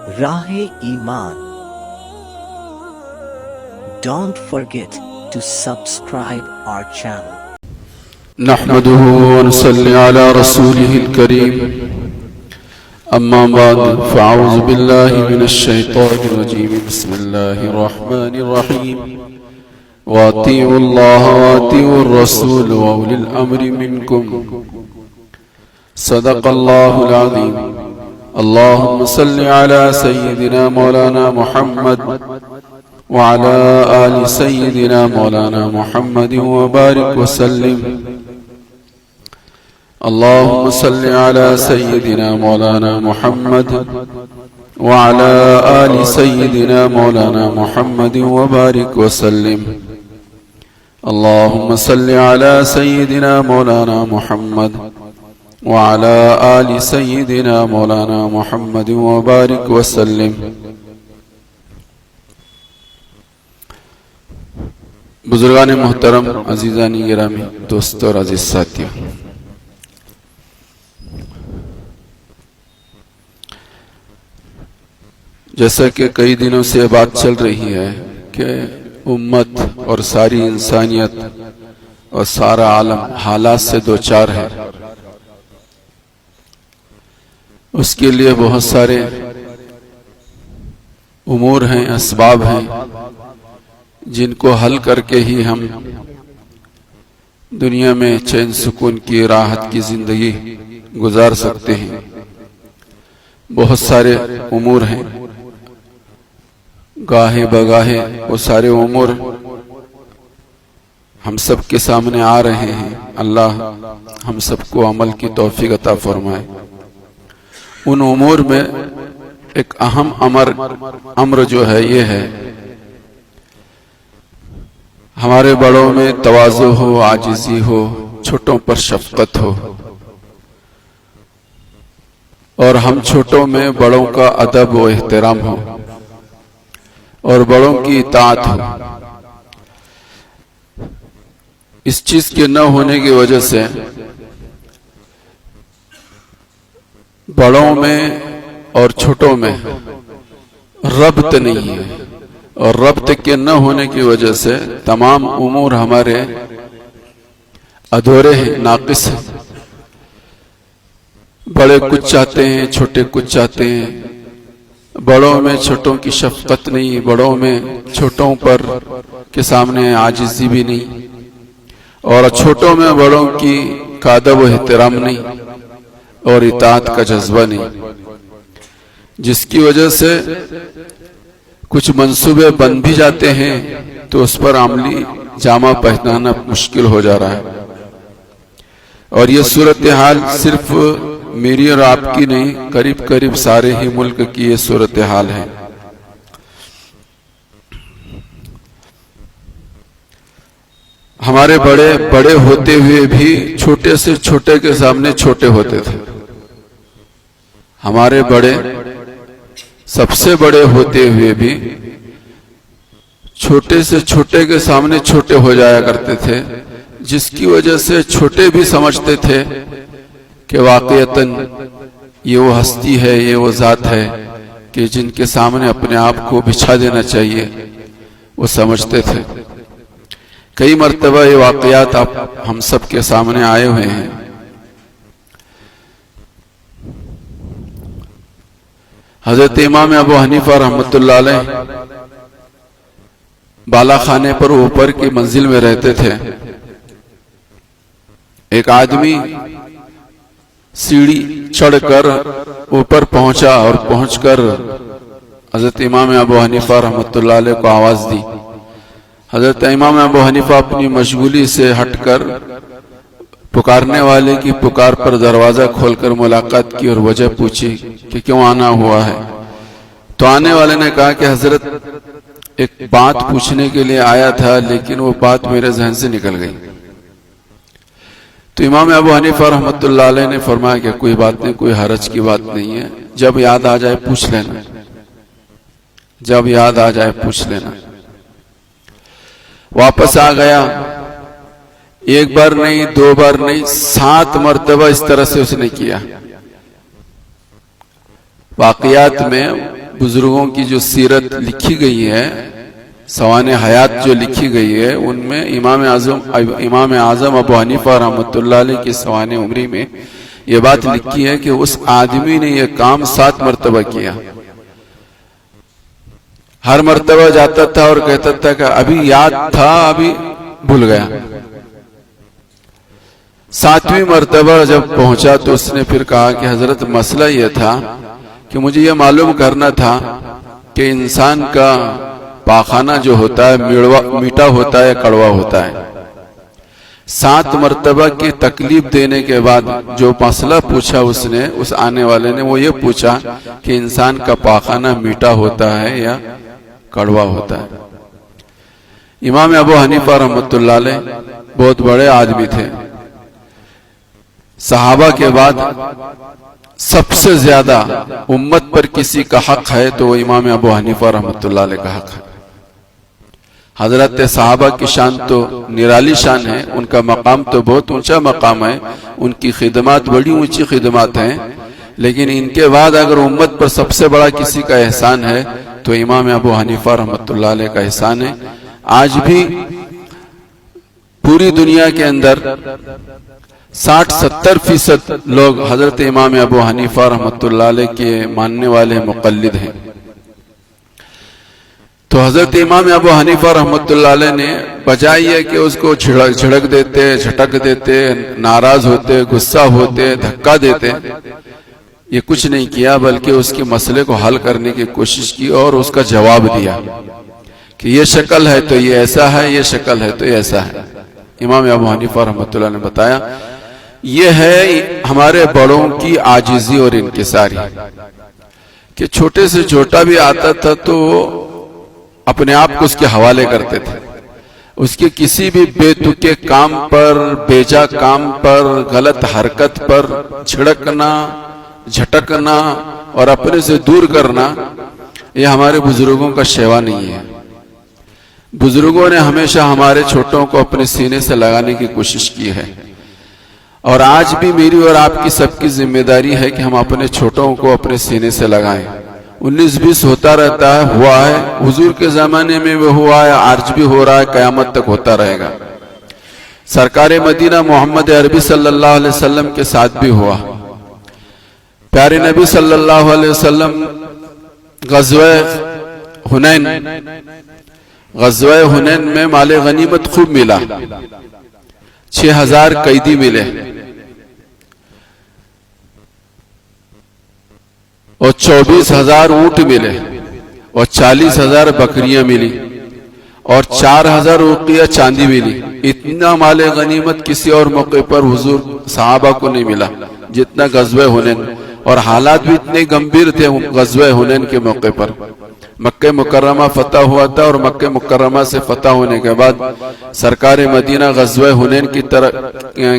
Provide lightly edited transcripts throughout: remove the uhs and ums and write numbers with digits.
Rahe-e-Iman. Don't forget to subscribe our channel. نحمده ونصلي على رسوله الكريم أما بعد فأعوذ بالله من الشيطان الرجيم بسم الله الرحمن الرحيم وأطيعوا الله وأطيعوا الرسول وأولي الأمر منكم صدق الله العظيم اللهم صل على سيدنا مولانا محمد وعلى آل سيدنا مولانا محمد وبارك وسلم اللهم صل على سيدنا مولانا محمد وعلى آل سيدنا مولانا محمد وبارك وسلم اللهم صل على سيدنا مولانا محمد وعلى آل سيدنا مولانا محمد وبارك وسلم بزرگان محترم، عزیزان گرامی، دوستو اور عزیز ساتھیو، جیسا کہ کئی دنوں سے بات چل رہی ہے کہ امت اور ساری انسانیت اور سارا عالم حالات سے دوچار ہے، اس کے لیے بہت سارے امور ہیں، اسباب ہیں جن کو حل کر کے ہی ہم دنیا میں چین سکون کی راحت کی زندگی گزار سکتے ہیں۔ بہت سارے امور ہیں، گاہے بگاہے وہ سارے امور ہم سب کے سامنے آ رہے ہیں۔ اللہ ہم سب کو عمل کی توفیق عطا فرمائے۔ ان امور میں ایک اہم امر جو ہے یہ ہے ہمارے بڑوں میں تواضع ہو، عاجزی ہو، چھوٹوں پر شفقت ہو، اور ہم چھوٹوں میں بڑوں کا ادب و احترام ہو اور بڑوں کی اطاعت ہو۔ اس چیز کے نہ ہونے کی وجہ سے بڑوں میں اور چھوٹوں میں ربط نہیں ہے، اور ربط کے نہ ہونے کی وجہ سے تمام امور ہمارے ادھورے ہیں، ناقص ہیں۔ بڑے کچھ چاہتے ہیں، چھوٹے کچھ چاہتے ہیں، بڑوں میں چھوٹوں کی شفقت نہیں، بڑوں میں چھوٹوں پر کے سامنے عاجزی بھی نہیں، اور چھوٹوں میں بڑوں کی ادب و احترام نہیں اور اطاعت کا جذبہ نہیں، جس کی وجہ سے کچھ منصوبے بن بھی جاتے ہیں تو اس پر عملی جامہ پہنانا مشکل ہو جا رہا ہے۔ اور یہ صورتحال صرف میری اور آپ کی نہیں، قریب قریب سارے ہی ملک کی یہ صورتحال ہے۔ ہمارے بڑے ہوتے ہوئے بھی چھوٹے سے چھوٹے کے سامنے چھوٹے ہوتے تھے۔ ہمارے بڑے سب سے بڑے ہوتے ہوئے بھی چھوٹے سے چھوٹے کے سامنے چھوٹے ہو جایا کرتے تھے، جس کی وجہ سے چھوٹے بھی سمجھتے تھے کہ واقعتاً یہ وہ ہستی ہے، یہ وہ ذات ہے کہ جن کے سامنے اپنے آپ کو بچھا دینا چاہیے، وہ سمجھتے تھے۔ کئی مرتبہ یہ واقعات ہم سب کے سامنے آئے ہوئے ہیں۔ حضرت امام ابو حنیفہ رحمۃ اللہ علیہ بالا خانے پر اوپر کی منزل میں رہتے تھے۔ ایک آدمی سیڑھی چڑھ کر اوپر پہنچا اور پہنچ کر حضرت امام ابو حنیفہ رحمۃ اللہ علیہ کو آواز دی۔ حضرت امام ابو حنیفہ اپنی مشغولی سے ہٹ کر پکارنے والے کی پکار پر دروازہ کھول کر ملاقات کی اور وجہ پوچھی کہ کیوں آنا ہوا ہے۔ تو آنے والے نے کہا کہ حضرت ایک بات پوچھنے کے لیے آیا تھا، لیکن وہ بات میرے ذہن سے نکل گئی۔ تو امام ابو حنیفہ رحمۃ اللہ علیہ نے فرمایا کہ کوئی بات نہیں، کوئی حرج کی بات نہیں ہے، جب یاد آ جائے پوچھ لینا، جب یاد آ جائے پوچھ لینا۔ واپس آ گیا، ایک بار نہیں، دو بار نہیں، 7 مرتبہ اس طرح سے اس نے کیا۔ واقعات میں بزرگوں کی جو سیرت لکھی گئی ہے، سوانح حیات جو لکھی گئی ہے، ان میں امام اعظم ابو حنیفہ رحمۃ اللہ علیہ کی سوانح عمری میں یہ بات لکھی ہے کہ اس آدمی نے یہ کام 7 مرتبہ کیا۔ ہر مرتبہ جاتا تھا اور کہتا تھا کہ ابھی یاد تھا، ابھی بھول گیا۔ 7ویں مرتبہ جب پہنچا تو اس نے پھر کہا کہ حضرت مسئلہ یہ تھا کہ مجھے یہ معلوم کرنا تھا کہ انسان کا پاخانہ جو ہوتا ہے میٹھا ہوتا ہے یا کڑوا ہوتا ہے۔ 7 مرتبہ کی تکلیف دینے کے بعد جو مسئلہ پوچھا اس نے، اس آنے والے نے، وہ یہ پوچھا کہ انسان کا پاخانہ میٹھا ہوتا ہے یا کڑوا ہوتا ہے۔ امام ابو حنیفہ رحمۃ اللہ علیہ بہت بڑے آدمی تھے۔ صحابہ کے بعد سب سے زیادہ امت پر کسی کا حق ہے تو وہ امام ابو حنیفہ رحمۃ اللہ علیہ کا حق ہے۔ حضرت صحابہ کی شان تو نرالی شان ہے، ان کا مقام تو بہت اونچا مقام ہے، ان کی خدمات بڑی اونچی خدمات ہیں، لیکن ان کے بعد اگر امت پر سب سے بڑا کسی کا احسان ہے تو امام ابو حنیفہ رحمۃ اللہ علیہ کا احسان ہے۔ آج بھی پوری دنیا کے اندر 60-70% لوگ حضرت امام ابو حنیفہ رحمۃ اللہ علیہ کے ماننے والے مقلد ہیں۔ تو حضرت امام ابو حنیفہ رحمۃ اللہ علیہ نے بجائے یہ کہ اس کو جھڑک دیتے، جھٹک دیتے، ناراض ہوتے، غصہ ہوتے، دھکا دیتے، یہ کچھ نہیں کیا، بلکہ اس کے مسئلے کو حل کرنے کی کوشش کی اور اس کا جواب دیا کہ یہ شکل ہے تو یہ ایسا ہے، یہ شکل ہے تو یہ ایسا ہے۔ امام ابو حنیفہ رحمۃ اللہ نے بتایا یہ ہے ہمارے بڑوں کی عاجزی اور انکساری، کہ چھوٹے سے چھوٹا بھی آتا تھا تو اپنے آپ کو اس کے حوالے کرتے تھے، اس کے کسی بھی بے تکے کام پر، بیجا کام پر، غلط حرکت پر چھڑکنا، جھٹکنا اور اپنے سے دور کرنا، یہ ہمارے بزرگوں کا شیوا نہیں ہے۔ بزرگوں نے ہمیشہ ہمارے چھوٹوں کو اپنے سینے سے لگانے کی کوشش کی ہے، اور آج بھی میری اور آپ کی سب کی ذمہ داری ہے کہ ہم اپنے چھوٹوں کو اپنے سینے سے لگائیں۔ 19-20 ہوتا رہتا ہے، ہوا ہے، حضور کے زمانے میں بھی ہوا ہے، آج بھی ہو رہا ہے، قیامت تک ہوتا رہے گا۔ سرکار مدینہ محمد عربی صلی اللہ علیہ وسلم کے ساتھ بھی ہوا۔ پیارے نبی صلی اللہ علیہ وسلم غزوہ حنین میں مال غنیمت خوب ملا، 6000 قیدی ملے اور 24,000 اونٹ ملے اور 40,000 بکریاں ملی اور 4,000 اوقیہ چاندی ملی۔ اتنا مال غنیمت کسی اور موقع پر حضور صحابہ کو نہیں ملا جتنا غزوہ حنین، اور حالات بھی اتنے گمبھیر تھے غزوہ حنین کے موقع پر۔ مکہ مکرمہ فتح ہوا تھا اور مکہ مکرمہ سے فتح ہونے کے بعد سرکار مدینہ غزوہ حنین کی طرف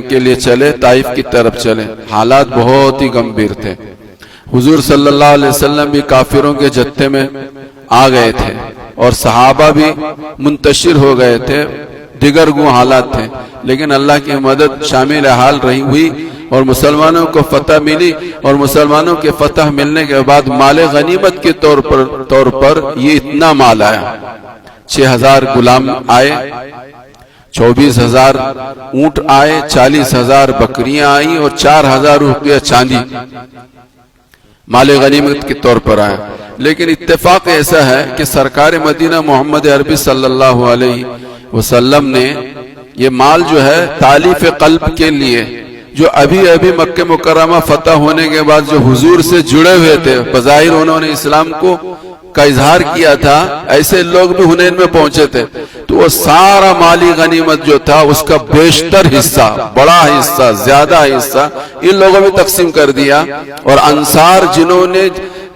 کے لیے چلے، طائف کی طرف چلے، حالات بہت ہی گمبھیر تھے۔ حضور صلی اللہ علیہ وسلم بھی کافروں کے جتھے میں آ گئے تھے اور صحابہ بھی منتشر ہو گئے تھے، دیگر گو حالات تھے، لیکن اللہ کی مدد شامل حال رہی ہوئی اور مسلمانوں کو فتح ملی، اور مسلمانوں کے فتح ملنے کے بعد مال غنیمت کے طور پر یہ اتنا مال آیا۔ 6000 غلام آئے، 24,000 اونٹ آئے، 40,000 بکریاں آئیں اور 4,000 روپیہ چاندی مال غنیمت کے طور پر آیا۔ لیکن اتفاق ایسا ہے کہ سرکار مدینہ محمد عربی صلی اللہ علیہ وسلم نے یہ مال جو ہے تالیف قلب کے لیے، جو ابھی مکہ مکرمہ فتح ہونے کے بعد جو حضور سے جڑے ہوئے تھے، بظاہر انہوں نے اسلام کا اظہار کیا تھا، ایسے لوگ بھی حنین میں پہنچے تھے، تو وہ سارا مالی غنیمت جو تھا اس کا بیشتر حصہ، بڑا حصہ، زیادہ حصہ ان لوگوں میں تقسیم کر دیا۔ اور انصار جنہوں نے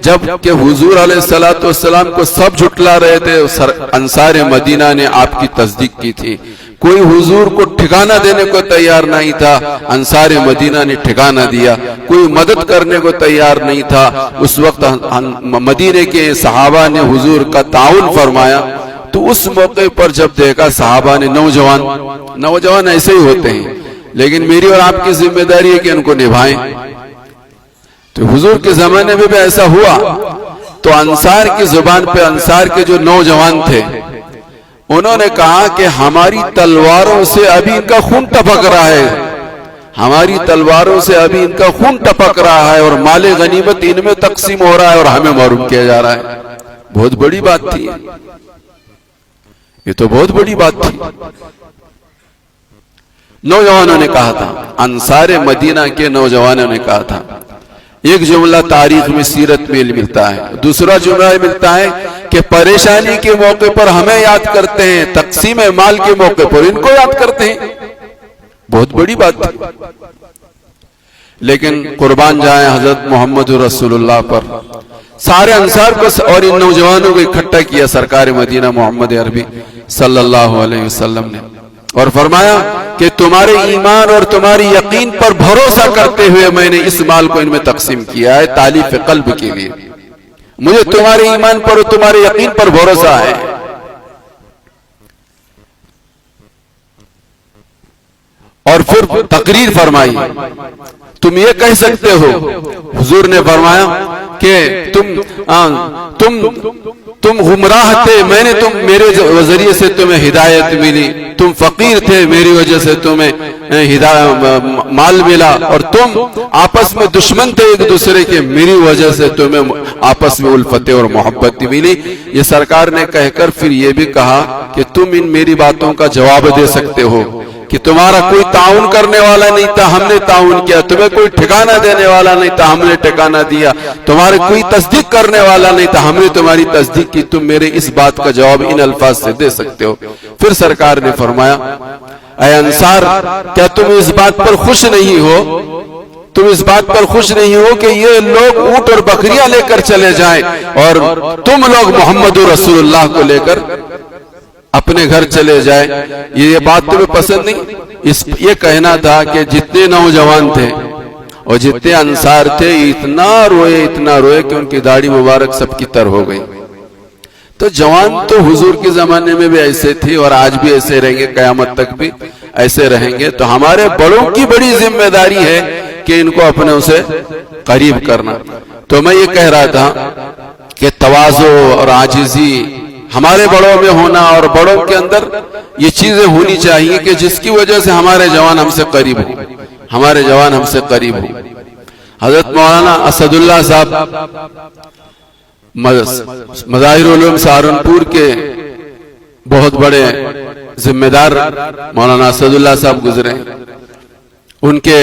جب کہ حضور علیہ السلام کو سب جھٹلا رہے تھے، انصار مدینہ نے آپ کی تصدیق کی تھی، کوئی حضور کو ٹھکانہ دینے کو تیار نہیں تھا، انصار مدینہ نے ٹھکانہ دیا، کوئی مدد کرنے کو تیار نہیں تھا۔ اس وقت مدینے کے صحابہ نے حضور کا تعاون فرمایا، تو اس موقع پر جب دیکھا صحابہ نے، نوجوان ایسے ہی ہوتے ہیں، لیکن میری اور آپ کی ذمہ داری ہے کہ ان کو نبھائیں۔ تو حضور کے زمانے میں بھی ایسا ہوا، تو تو انصار کی زبان پہ انصار کے جو نوجوان تھے انہوں نے کہا کہ ہماری تلواروں سے ابھی ان کا خون ٹپک رہا ہے، ہماری تلواروں سے ابھی ان کا خون ٹپک رہا ہے، اور مال غنیمت ان میں تقسیم ہو رہا ہے اور ہمیں محروم کیا جا رہا ہے۔ بہت بڑی بات تھی، یہ تو بہت بڑی بات تھی۔ نوجوانوں نے کہا تھا، انصار مدینہ کے نوجوانوں نے کہا تھا۔ ایک جملہ تاریخ میں سیرت میں ملتا ہے، دوسرا جملہ ملتا ہے کہ پریشانی کے موقع پر ہمیں یاد کرتے ہیں، تقسیم مال کے موقع پر ان کو یاد کرتے ہیں۔ بہت بڑی بات تھی، لیکن قربان جائیں حضرت محمد رسول اللہ پر۔ سارے انصار کو اور ان نوجوانوں کو اکٹھا کیا سرکار مدینہ محمد عربی صلی اللہ علیہ وسلم نے، اور فرمایا کہ تمہارے ایمان اور تمہاری یقین پر بھروسہ کرتے ہوئے میں نے اس مال کو ان میں تقسیم کیا ہے تالیف قلب کے لیے۔ مجھے تمہارے ایمان پر اور تمہارے یقین پر بھروسہ ہے۔ اور پھر تقریر فرمائی، تم یہ کہہ سکتے ہو، حضور نے فرمایا کہ تم گمراہ تھے، میں نے میرے ذریعے سے تمہیں ہدایت ملی، تم فقیر تھے، میری وجہ سے تمہیں مال ملا، اور تم آپس میں دشمن تھے ایک دوسرے کے، میری وجہ سے تمہیں آپس میں الفت اور محبت ملی۔ یہ سرکار نے کہہ کر پھر یہ بھی کہا کہ تم ان میری باتوں کا جواب دے سکتے ہو کہ تمہارا کوئی تعاون کرنے والا نہیں تھا، ہم نے تعاون کیا، تمہیں کوئی ٹھکانہ دینے والا نہیں تھا، ہم نے ٹھکانہ دیا، تمہارے کوئی تصدیق کرنے والا نہیں تھا، ہم نے تمہاری تصدیق کی، تم میرے اس بات کا جواب ان الفاظ سے دے سکتے ہو۔ پھر سرکار نے فرمایا، اے انصار، کیا تم اس بات پر خوش نہیں ہو؟ تم اس بات پر خوش نہیں ہو کہ یہ لوگ اونٹ اور بکریاں لے کر چلے جائیں اور تم لوگ محمد رسول اللہ کو لے کر اپنے گھر چلے جائے؟ یہ بات تمہیں پسند نہیں؟ یہ کہنا تھا کہ جتنے نوجوان تھے اور جتنے انصار تھے اتنا روئے کہ ان کی داڑھی مبارک سب کی تر ہو گئی۔ تو جوان تو حضور کے زمانے میں بھی ایسے تھے اور آج بھی ایسے رہیں گے، قیامت تک بھی ایسے رہیں گے۔ تو ہمارے بڑوں کی بڑی ذمہ داری ہے کہ ان کو اپنے سے قریب کرنا۔ تو میں یہ کہہ رہا تھا کہ تواضع اور عاجزی ہمارے بڑوں میں ہونا، اور بڑوں کے اندر یہ چیزیں ہونی چاہیے کہ جس کی وجہ سے ہمارے جوان ہم سے قریب ہوں، ہمارے جوان ہم سے قریب ہوں۔ حضرت مولانا اسد اللہ صاحب مظاہر علوم سہارنپور کے بہت بڑے ذمہ دار مولانا اسد اللہ صاحب گزرے، ان کے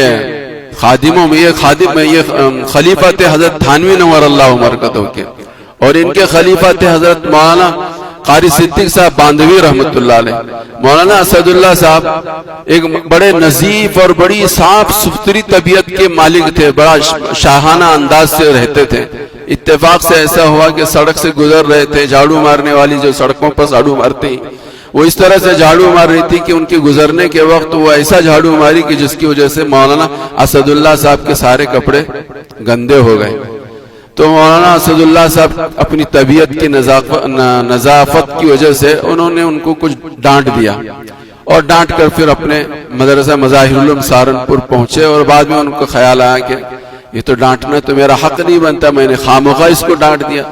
خادموں میں یہ خلیفہ تھے حضرت تھانوی نور اللہ مرکزوں کے، اور ان کے خلیفہ تھے حضرت مولانا قاری صدیق صاحب باندھوی رحمت اللہ علیہ۔ مولانا اسد اللہ صاحب ایک بڑے نظیف اور بڑی صاف ستھری طبیعت کے مالک تھے، بڑا شاہانہ انداز سے رہتے تھے۔ اتفاق سے ایسا ہوا کہ سڑک سے گزر رہے تھے، جھاڑو مارنے والی جو سڑکوں پر جھاڑو مارتے ہیں وہ اس طرح سے جھاڑو مار رہی تھی کہ ان کے گزرنے کے وقت وہ ایسا جھاڑو ماری کہ جس کی وجہ سے مولانا اسد اللہ صاحب کے سارے کپڑے گندے ہو گئے۔ تو مولانا اسد اللہ صاحب اپنی طبیعت کی نظافت کی وجہ سے انہوں نے ان کو کچھ ڈانٹ دیا، اور ڈانٹ کر پھر اپنے مدرسہ مظاہر علوم سہارنپور پہنچے، اور بعد میں ان کو خیال آیا کہ یہ تو ڈانٹنا تو میرا حق نہیں بنتا، میں نے خامخواہ اس کو ڈانٹ دیا۔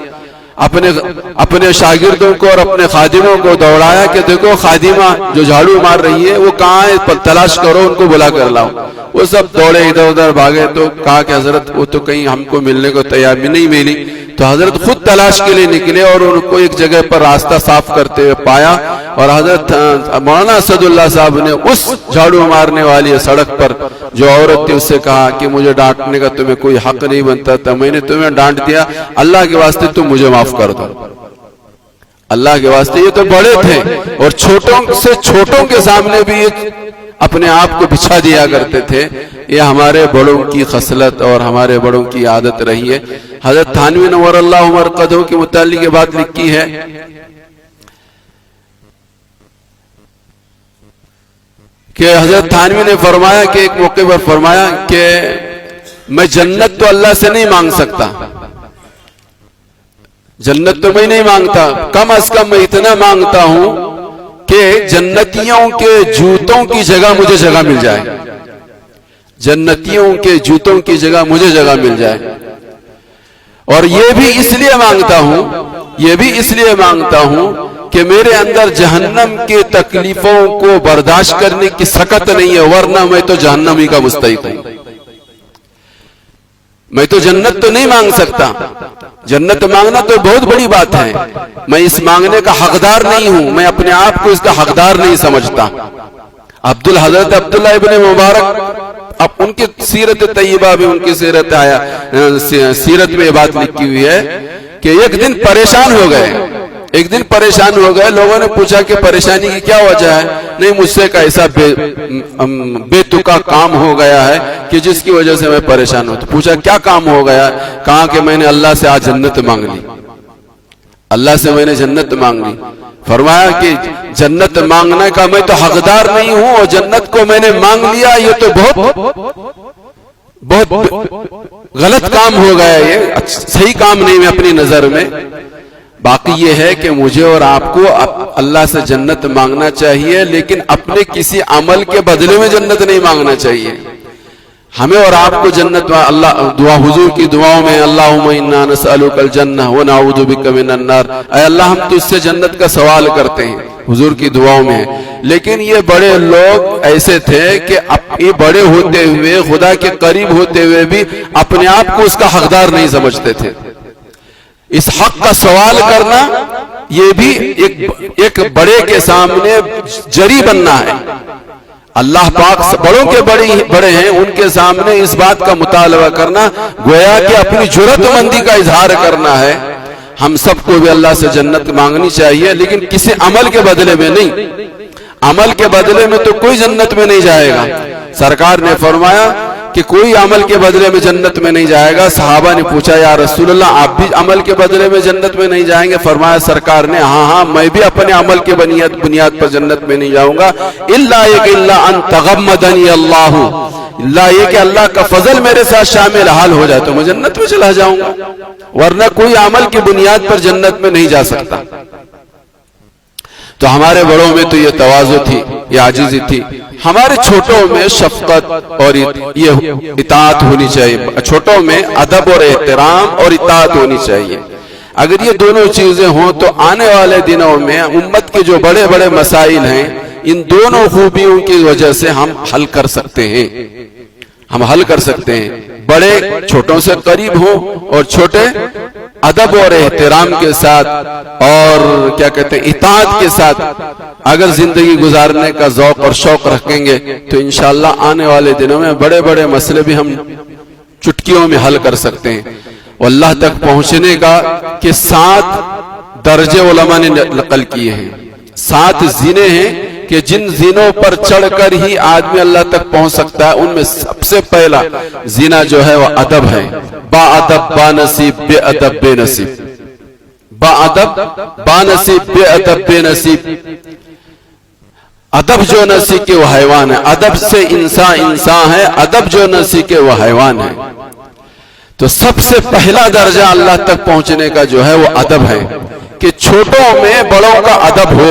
اپنے شاگردوں کو اور اپنے خادموں کو دوڑایا کہ دیکھو خادمہ جو جھاڑو مار رہی ہے وہ کہاں ہے، تلاش کرو، ان کو بلا کر لاؤ۔ وہ سب دوڑے ادھر ادھر بھاگے، تو کہا کہ حضرت وہ تو کہیں ہم کو ملنے کو تیار بھی نہیں ملی۔ تو حضرت خود تلاش کے لیے نکلے اور ان کو ایک جگہ پر راستہ صاف کرتے ہوئے پایا، اور حضرت مولانا اسد اللہ صاحب نے اس جھاڑو مارنے والی سڑک پر جو عورت تھی اس سے کہا کہ مجھے ڈانٹنے کا تمہیں کوئی حق نہیں بنتا تھا، میں نے تمہیں ڈانٹ دیا، اللہ کے واسطے تم مجھے معاف کر دو، اللہ کے واسطے۔ یہ تو بڑے تھے اور چھوٹوں سے چھوٹوں کے سامنے بھی یہ اپنے آپ کو بچھا دیا کرتے تھے۔ یہ ہمارے بڑوں کی خصلت اور ہمارے بڑوں کی عادت رہی ہے۔ حضرت تھانوی نور اللہ مرقدوں کے متعلق یہ بات لکھی ہے کہ حضرت تھانوی نے فرمایا کہ ایک موقع پر فرمایا کہ میں جنت تو اللہ سے نہیں مانگ سکتا، جنت تو میں نہیں مانگتا، کم از کم میں اتنا مانگتا ہوں کہ جنتیوں کے جوتوں کی جگہ مجھے جگہ مل جائے، جنتیوں کے جوتوں کی جگہ مجھے جگہ مل جائے۔ اور یہ بھی اس لیے مانگتا ہوں کہ میرے اندر جہنم کی تکلیفوں کو برداشت کرنے کی سکت نہیں ہے، ورنہ میں تو جہنمی کا مستحق ہوں۔ میں تو جنت تو نہیں مانگ سکتا، جنت مانگنا تو بہت بڑی بات ہے، میں اس مانگنے کا حقدار نہیں ہوں، میں اپنے آپ کو اس کا حقدار نہیں سمجھتا۔ حضرت عبداللہ ابن مبارک، اب ان کی سیرت طیبہ بھی، ان کی سیرت میں یہ بات لکھی ہوئی ہے کہ ایک دن پریشان ہو گئے، لوگوں نے پوچھا کہ پریشانی کی کیا وجہ ہے؟ نہیں، مجھ سے کا ایسا بے تکا کام ہو گیا ہے کہ جس کی وجہ سے میں پریشان ہوں۔ تو پوچھا کیا کام ہو گیا؟ کہا کہ میں نے اللہ سے آج جنت مانگ لی، اللہ سے میں نے جنت مانگ لی۔ فرمایا کہ جنت مانگنے کا میں تو حقدار نہیں ہوں اور جنت کو میں نے مانگ لیا، یہ تو بہت غلط کام ہو گیا، یہ صحیح کام نہیں میں اپنی نظر میں۔ باقی یہ ہے کہ مجھے اور آپ کو اللہ سے جنت مانگنا چاہیے، لیکن اپنے کسی عمل کے بدلے میں جنت نہیں مانگنا چاہیے۔ ہمیں اور آپ کو جنت، اللہ دعا حضور کی دعاؤں میں اللہم انا نسألک الجنہ ونعوذ بک من النار، اے اللہ ہم تجھ سے جنت کا سوال کرتے ہیں، حضور کی دعاؤں میں۔ لیکن یہ بڑے لوگ ایسے تھے کہ یہ بڑے ہوتے ہوئے، خدا کے قریب ہوتے ہوئے بھی اپنے آپ کو اس کا حقدار نہیں سمجھتے تھے۔ اس حق کا سوال کرنا یہ بھی ایک بڑے کے سامنے جری بننا ہے۔ اللہ پاک بڑوں کے بڑے ہیں، ان کے سامنے اس بات کا مطالبہ کرنا گویا کہ اپنی جرأت مندی کا اظہار کرنا ہے۔ ہم سب کو بھی اللہ سے جنت مانگنی چاہیے، لیکن کسی عمل کے بدلے میں نہیں۔ عمل کے بدلے میں تو کوئی جنت میں نہیں جائے گا۔ سرکار نے فرمایا کہ کوئی عمل کے بدلے میں جنت میں نہیں جائے گا۔ صحابہ نے پوچھا یا رسول اللہ آپ بھی عمل کے بدلے میں جنت میں نہیں جائیں گے؟ فرمایا سرکار نے ہاں میں بھی اپنے عمل کے بنیاد پر جنت میں نہیں جاؤں گا، الا ان تغمدنی اللہ، اللہ یہ کہ اللہ کا فضل میرے ساتھ شامل حال ہو جائے تو میں جنت میں چلا جاؤں گا، ورنہ کوئی عمل کی بنیاد پر جنت میں نہیں جا سکتا۔ تو ہمارے بڑوں میں تو یہ تواضع تھی، یہ عاجزی تھی۔ ہمارے چھوٹوں میں شفقت اور یہ اطاعت ہونی چاہیے، چھوٹوں میں ادب اور احترام اور اطاعت ہونی چاہیے۔ اگر یہ دونوں چیزیں ہوں تو آنے والے دنوں میں امت کے جو بڑے بڑے مسائل ہیں، ان دونوں خوبیوں کی وجہ سے ہم حل کر سکتے ہیں، بڑے چھوٹوں سے قریب ہوں اور چھوٹے ادب اور احترام کے ساتھ اور کیا کہتے ہیں اطاعت کے ساتھ اگر زندگی گزارنے کا ذوق اور شوق رکھیں گے تو انشاءاللہ آنے والے دنوں میں بڑے بڑے مسئلے بھی ہم چٹکیوں میں حل کر سکتے ہیں۔ اللہ تک پہنچنے کا کہ 7 درجے علماء نے نقل کیے ہیں، 7 زینے ہیں کہ جن زینوں پر چڑھ کر ہی آدمی اللہ تک پہنچ سکتا ہے۔ ان میں سب سے پہلا زینہ جو ہے وہ ادب ہے، با ادب با نصیب بے ادب بے نصیب، با ادب با نصیب بے ادب بے نصیب۔ ادب جو نہ سیکھے وہ حیوان ہے، ادب سے انسان ہے، ادب جو نہ سیکھے وہ حیوان ہے۔ تو سب سے پہلا درجہ اللہ تک پہنچنے کا جو ہے وہ ادب ہے کہ چھوٹوں میں بڑوں کا ادب ہو،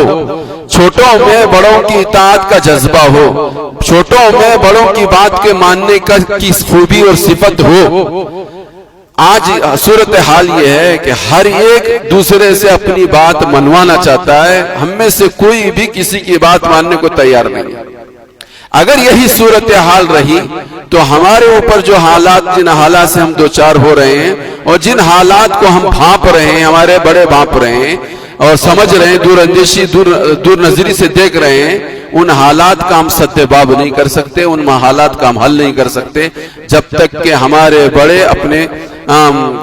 چھوٹوں میں بڑوں کی اطاعت کا جذبہ ہو، چھوٹوں میں بڑوں کی بات کے ماننے کی خوبی اور صفت ہو۔ آج صورتحال یہ ہے کہ ہر ایک دوسرے سے اپنی بات منوانا چاہتا ہے، ہم میں سے کوئی بھی کسی کی بات ماننے کو تیار نہیں۔ اگر یہی صورتحال رہی تو ہمارے اوپر جو حالات، جن حالات سے ہم دوچار ہو رہے ہیں اور جن حالات کو ہم بھانپ رہے ہیں، ہمارے بڑے بھانپ رہے ہیں اور سمجھ رہے ہیں، دور اندیشی دور نظری سے دیکھ رہے ہیں، ان حالات کا ہم سدباب نہیں کر سکتے، ان حالات کا ہم حل نہیں کر سکتے جب تک کہ ہمارے بڑے اپنے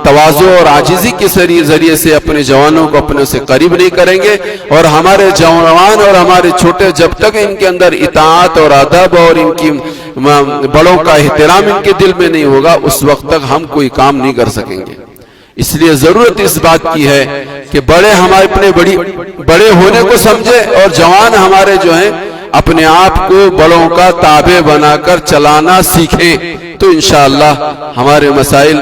تواضع اور عاجزی کے ذریعے سے اپنے جوانوں کو اپنے سے قریب نہیں کریں گے، اور ہمارے جوان اور ہمارے چھوٹے جب تک ان کے اندر اطاعت اور ادب اور ان کی بڑوں کا احترام ان کے دل میں نہیں ہوگا، اس وقت تک ہم کوئی کام نہیں کر سکیں گے۔ اس لیے ضرورت اس بات کی ہے کہ بڑے ہمارے اپنے بڑے ہونے کو سمجھے اور جوان ہمارے جو ہیں اپنے آپ کو بڑوں کا تابع بنا کر چلانا سیکھیں، تو انشاءاللہ ہمارے مسائل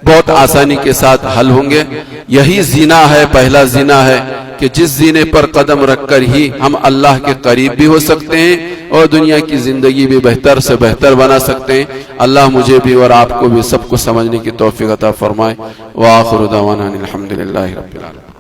بہت آسانی کے ساتھ حل ہوں گے۔ یہی زینہ ہے، پہلا زینہ ہے کہ جس زینے پر قدم رکھ کر ہی ہم اللہ کے قریب بھی ہو سکتے ہیں اور دنیا کی زندگی بھی بہتر سے بہتر بنا سکتے ہیں۔ اللہ مجھے بھی اور آپ کو بھی سب کو سمجھنے کی توفیق عطا فرمائے۔ وآخر دعوانا الحمدللہ رب العالمین۔